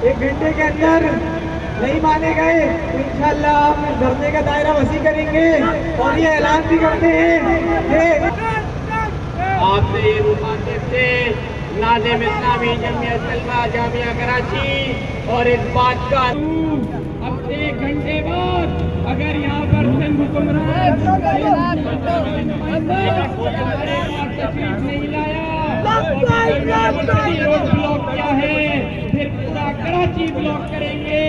1 घंटे के अंदर नहीं माने गए तो इंशाल्लाह हम इस धरने का दायरा वसी करेंगे और ये ऐलान भी करते हैं कि आपसे ये मुखातिब थे नाज़िम इस्लामी जमीयत तलबा जामिया कराची और इस बात का अब 1 घंटे बाद अगर यहाँ पर सिंध हुक्मरान तशरीफ नहीं लाया रोड ब्लॉक किया है फिर पूरा कराची ब्लॉक करेंगे।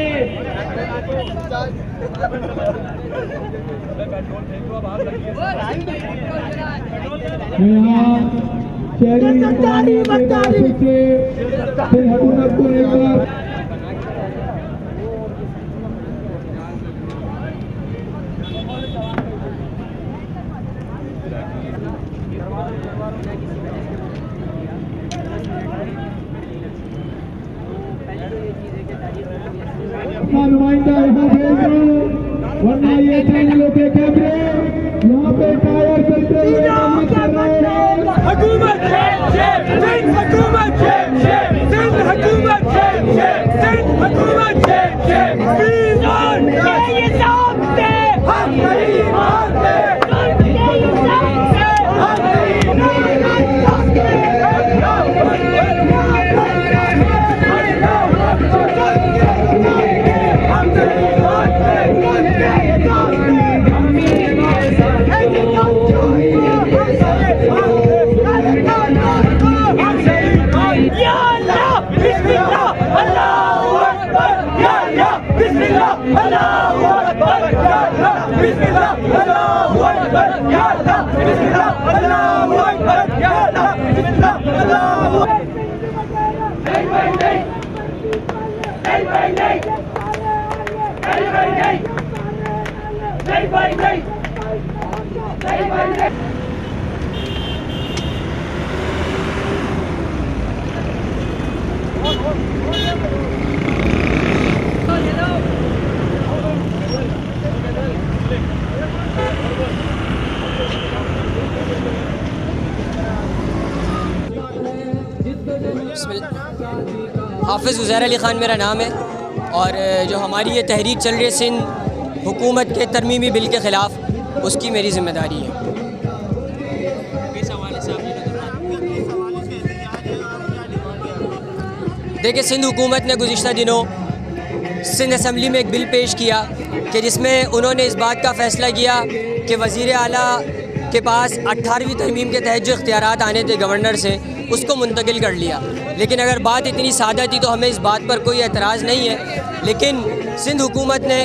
नुमाइंदा यहाँ भेज दो वरना ये चैनलों के कैमरे यहाँ पे टायर चलते हुए हुकूमत सिंध हुकूमत सिंध हुकूमत सिंध हुकूमत ये सामने हम नहीं मानते हाफिज़ उज़ैर अली ख़ान मेरा नाम है और जो हमारी ये तहरीक चल रही है सिंध हुकूमत के तरमीमी बिल के ख़िलाफ़ उसकी मेरी ज़िम्मेदारी है। देखिए सिंध हुकूमत ने गुज़िश्ता दिनों सिंध असम्बली में एक बिल पेश किया कि जिसमें उन्होंने इस बात का फ़ैसला किया कि वज़ीर आला के पास 18वीं तरमीम के तहत जो इख्तियारात आने थे गवर्नर से उसको मुंतकिल कर लिया। लेकिन अगर बात इतनी सादा थी तो हमें इस बात पर कोई एतराज़ नहीं है, लेकिन सिंध हुकूमत ने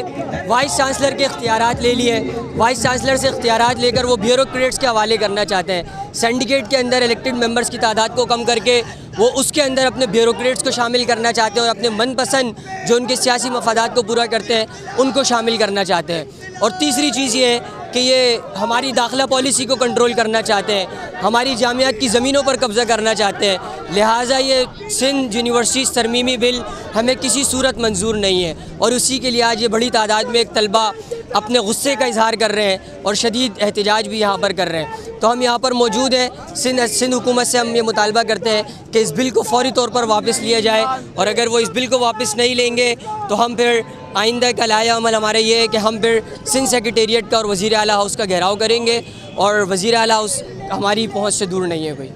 वाइस चांसलर के इख्तियारात ले लिए। वाइस चांसलर से इख्तियारात लेकर वो ब्यूरोक्रेट्स के हवाले करना चाहते हैं। सिंडिकेट के अंदर इलेक्टेड मेंबर्स की तादाद को कम करके वो उसके अंदर अपने ब्यूरोक्रेट्स को शामिल करना चाहते हैं और अपने मनपसंद जो उनके सियासी मफादात को पूरा करते हैं उनको शामिल करना चाहते हैं। और तीसरी चीज़ ये है कि ये हमारी दाखिला पॉलिसी को कंट्रोल करना चाहते हैं, हमारी जामियात की ज़मीनों पर कब्ज़ा करना चाहते हैं। लिहाजा ये सिंध यूनिवर्सिटी तरमीमी बिल हमें किसी सूरत मंजूर नहीं है और उसी के लिए आज ये बड़ी तादाद में एक तलबा अपने गुस्से का इजहार कर रहे हैं और शदीद एहतजाज भी यहाँ पर कर रहे हैं। तो हम यहाँ पर मौजूद हैं। सिंध हुकूमत से हम ये मुतालबा करते हैं कि इस बिल को फ़ौरी तौर पर वापस लिया जाए और अगर वो इस बिल को वापस नहीं लेंगे तो हम फिर आइंदा का लाया अमल हमारा ये है कि हम फिर सिंध सेक्रेटेरिएट का और वज़ीर आला हाउस का घेराव करेंगे और वज़ीर आला हाउस हमारी पहुँच से दूर नहीं है कोई।